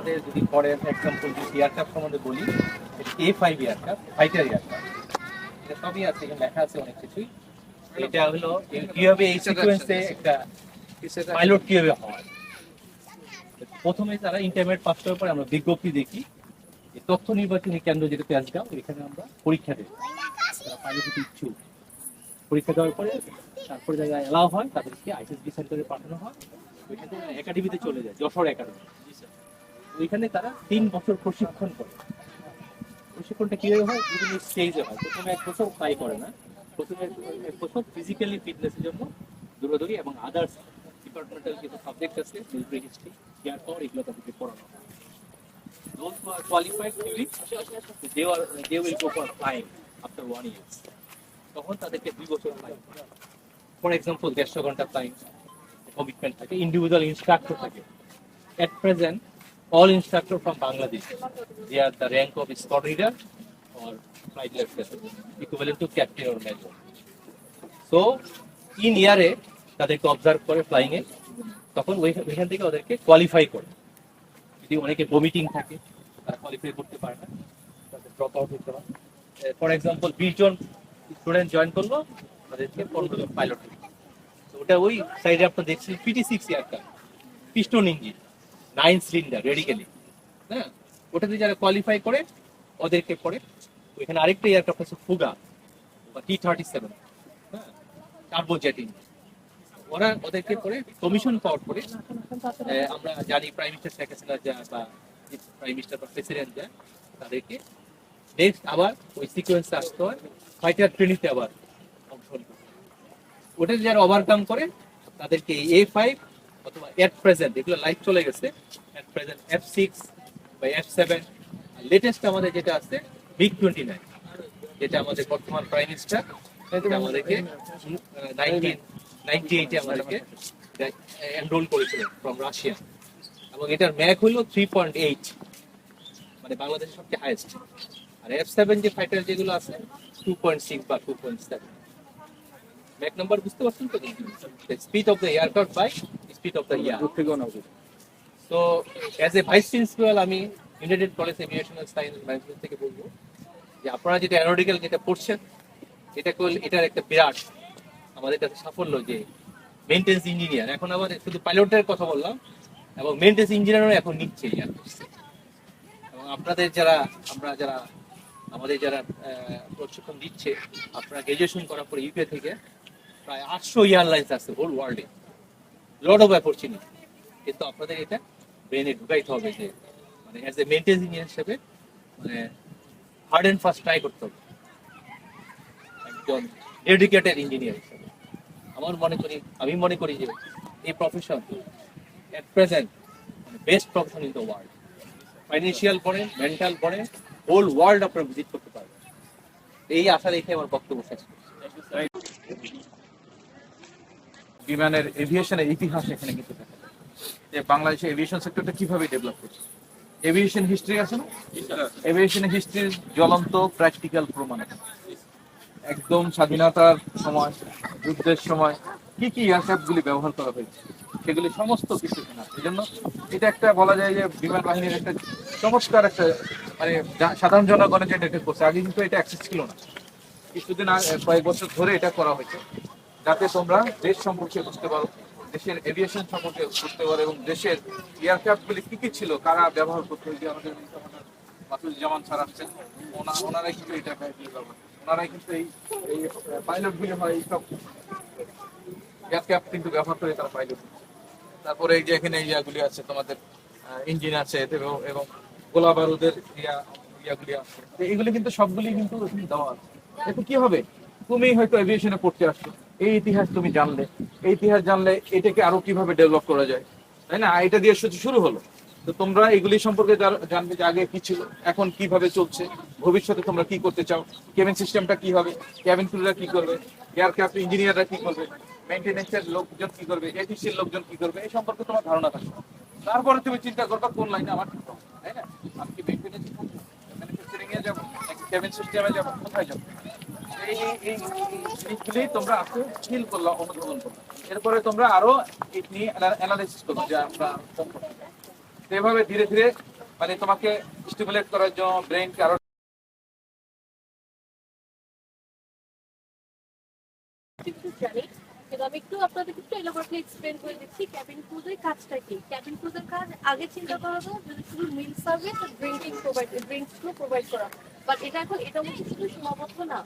আমাদের যদি পরের এক্সাম্পল যদি এয়ারক্রাফট সম্বন্ধে বলি, A5 এয়ারক্রাফট, ফাইটার এয়ারক্রাফট, এটা সবই আছে, এখানে লেখা আছে অনেক কিছুই। এটা হলো কিভাবে এই সিকোয়েন্সে একটা পাইলট কিভাবে হয়। প্রথমে তারা ইন্টারমিডিয়েট পাস করার পরে আমরা বিজ্ঞপ্তি দেখি, তথ্য নির্বাচনী কেন্দ্র যেটা তেজগাঁও, এখানে আমরা পরীক্ষা দিই। তারা পাইলট হতে ইচ্ছুক, পরীক্ষা দেওয়ার পরে তারপরে জায়গায় এলাও হয়, তাদেরকে আইএসবি সেন্টারে পাঠানো হয়, ওইখান থেকে একাডেমিতে চলে যায়, যশোর একাডেমি। ওইখানে তারা 3 বছর প্রশিক্ষণ করে। প্রশিক্ষণটা কিভাবে হয়, বিভিন্ন স্টেজে হয়। প্রথমে 1 বছর ফ্লাই করে না, প্রথমে 1 বছর ফিজিক্যালি ফিটনেসের জন্য দৌড়াদৌড়ি এবং আদার্স ডিপার্টমেন্টাল কিছু সাবজেক্ট আছে, মিলিটারি হিস্ট্রি, এয়ার পাওয়ার, এগুলো তাদেরকে পড়ানো হয়। Those who are qualified theory, they will go for flying after 1 year. তখন তাদেরকে 2 বছর ফ্লাই, ফর এক্সাম্পল 150 ঘন্টা ফ্লাইং কমিটমেন্ট থাকে, ইন্ডিভিজুয়াল ইনস্ট্রাক্টর থাকে। At present, all instructors from Bangladesh, they are the rank of squad leader or flight lieutenant, equivalent to captain or major. So, in year তাদেরকে observe করে flying এ, তখন ওইখান থেকে ওদেরকে qualify করে। যদি অনেকে ভমিটিং থাকে, তারা কোয়ালিফাই করতে পারে না, তাদের ড্রপ আউট হতে হয়। ফর এক্সাম্পল 20 জন স্টুডেন্ট জয়েন করলো, তাদেরকে 15 জন পাইলট হলো। তো ওটা ওই সাইডে আপনারা দেখছেন PT6 aircraft, piston engine, 9 cylinder radically, হ্যাঁ, ওটাতে যারা কোয়ালিফাই করে ওদেরকে পড়ে। ওইখানে আরেকটা এয়ারক্রাফট আছে ফুগা বা T-37, হ্যাঁ, টার্বোজেট ইঞ্জিন, ওরা ওদেরকে পড়ে কমিশন পাওয়ার পরে আমরা জানি প্রাইম মিনিস্টার শেখ হাসিনা যা বা প্রাইম মিনিস্টার বা প্রেসিডেন্ট যা, তাদেরকে নেক্সট আবার ওই সিকোয়েন্সে আসতে হয়, ফাইটার ট্রেনিংতে আবার অংশগ্রহণ করতে হয়। ওটা যারা ওভারকাম করে তাদেরকে A5 অথবা এট প্রেজেন্ট, এগুলো লাইভ চলে গেছে, এট প্রেজেন্ট F6 বা F7, লেটেস্ট আমাদের যেটা আছে MiG-29, যেটা আমাদের বর্তমান প্রাইম মিনিস্টার আমাদেরকে 1998 আমাদেরকে এনরোল করেছিল ফ্রম রাশিয়া, এবং এটার ম্যাক হলো 3.8, মানে বাংলাদেশের সবচেয়ে হাইয়েস্ট। আর F7 যে ফাইটার যেগুলো আছে 2.6 বা 2.7 ম্যাক নাম্বার, বুঝতে পারছেন তো? Speed of the aircraft by speed of the air. So as a vice principal আমি United College Aviational Science Management থেকে বলবো যে আপনারা যেটা অ্যারোনটিক্যাল যেটা পড়ছেন, এটার একটা বিরাট আমাদের কাছে সাফল্য যে মেইনটেন্স ইঞ্জিনিয়ার, এখন আবার শুধু পাইলটের কথা বললাম, এবং মেইনটেন্স ইঞ্জিনিয়ারও এখন নিচ্ছে ইয়ার করছে। এবং আপনাদের যারা আমাদের যারা প্রশিক্ষণ দিচ্ছে, আপনারা গ্রাজুয়েশন করার পরে ইউকে থেকে প্রায় 800 এয়ারলাইন্স আছে হোল ওয়ার্ল্ডে, লট অফ অপরচুনিটি। কিন্তু আপনাদের এটা ব্রেনে ঢুকাইতে হবে যে মানে অ্যাজ এ মেইনটেন্স ইঞ্জিনিয়ার হিসেবে মানে হার্ড অ্যান্ড ফাস্ট ট্রাই করতে হবে একজন ডেডিকেটেড ইঞ্জিনিয়ার হিসেবে। আমি মনে করি যে এই profession at present best profession in the world. Financial পড়ে, মেন্টাল পড়ে, হোল ওয়ার্ল্ড আপনারা ভিজিট করতে পারবেন। এই আশা রেখে আমার বক্তব্য শেষ করছি। বিমানের এভিয়েশনের ইতিহাস এখানে কিন্তু দেখা যায় যে বাংলাদেশের এভিয়েশন সেক্টরটা কিভাবে ডেভেলপ করছে। এভিয়েশন হিস্ট্রি আছে না, এভিয়েশন হিস্ট্রির জ্বলন্ত প্র্যাকটিক্যাল প্রমাণ একদম স্বাধীনতার সময়, যুদ্ধের সময় কি কি এয়ারক্রাফটগুলি ব্যবহার করা হয়েছে সেগুলি সমস্ত কিছু কেনা। এই জন্য এটা একটা বলা যায় যে বিমান বাহিনীর একটা চমৎকার একটা মানে সাধারণ জনগণের জন্য এটা করছে। আগে কিন্তু এটা অ্যাক্সেস ছিল না, কিছুদিন কয়েক বছর ধরে এটা করা হয়েছে যাতে তোমরা দেশ সম্পর্কে বুঝতে পারো, দেশের এভিয়েশন সম্পর্কে বুঝতে পারো, এবং দেশের এয়ারক্রাফটগুলি কি কি ছিল, কারা ব্যবহার করতে হয়েছে। আমাদের মাসুদুজ্জামান স্যার আসছেন, ওনারাই কিন্তু এটা ওনারাই কিন্তু এই পাইলটগুলি হয় এইসব এয়ারক্রাফট কিন্তু ব্যবহার করে তারা পাইলট। তারপরে এই যে এখানে ইয়াগুলি আছে, তোমাদের ইঞ্জিন আছে এবং গোলা বারুদের ইয়াগুলি আছে, এইগুলি কিন্তু সবগুলি কিন্তু দেওয়া আছে। এতে কি হবে, তুমি হয়তো এভিয়েশনে পড়তে আসছো, এই ইতিহাস তুমি জানলে, এই ইতিহাস জানলে এটাকে আরো কিভাবে ডেভেলপ করা যায়, তাই না? এটা দিয়ে শুরু হলো। তো তোমরা এগুলি সম্পর্কে জানবে যে আগে কি ছিল, এখন কিভাবে চলছে, ভবিষ্যতে তোমরা কি করতে চাও, কেবিন সিস্টেমটা কি হবে, ক্যাবিন ক্রুরা কি করবে, এয়ারক্রাফট ইঞ্জিনিয়াররা কি করবে, মেইনটেনেন্সের লোকজন কি করবে, এটিসির লোকজন কি করবে, এই সম্পর্কে তোমার ধারণা থাকবে। তারপরে তুমি চিন্তা করবা কোন লাইনে আমার ঠিক হবে, তাই না? আমি কি মেইনটেনেন্স করবো, ম্যানুফ্যাকচারিং এ যাবো, নাকি ক্যাবিন সিস্টেমে যাবো, কোথায় যাবো? এই জিনিসগুলি তোমরা আজকে ফিল করলা, অনুধাবন করলা, এরপরে তোমরা আরো নিয়ে অ্যানালাইসিস করবে যে আমরা এভাবে ধীরে ধীরে মানে তোমাকে স্টিমুলেট করার জন্য ব্রেনকে আরো কিছু জানি, কিন্তু আমি একটু আপনাদেরকে একটু এলাবোরেটলি এক্সপ্লেন করে দিচ্ছি ক্যাবিন ক্রুজের কাজটা কি। ক্যাবিন ক্রুজের কাজ আগে চিন্তা করা যায় যদি শুধু মিল সার্ভিস আর ড্রিঙ্কসগুলো প্রোভাইড করা, বাট এটা এখন এটা হচ্ছে শুধু সীমাবদ্ধ না।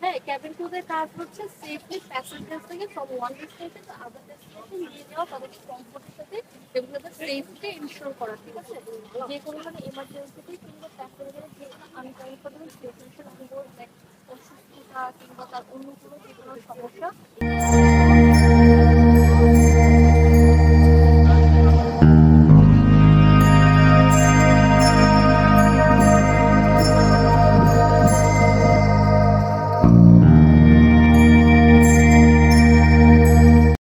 হ্যাঁ, ক্যাবিন ক্রুজের কাজ হচ্ছে সেফলি প্যাসেঞ্জার থেকে from one destination to other destination নিয়ে যাওয়া, তাদেরকে কমফোর্টের সাথে এবং তাদের সেফটি ইনশিওর করা, ঠিক আছে? যে কোনো মানে এমার্জেন্সিতে কিংবা প্যাসেঞ্জারের যে আনকমফোর্টেবল সিচুয়েশন অসুস্থতা কিংবা তার অন্য কোনো যে কোনো সমস্যা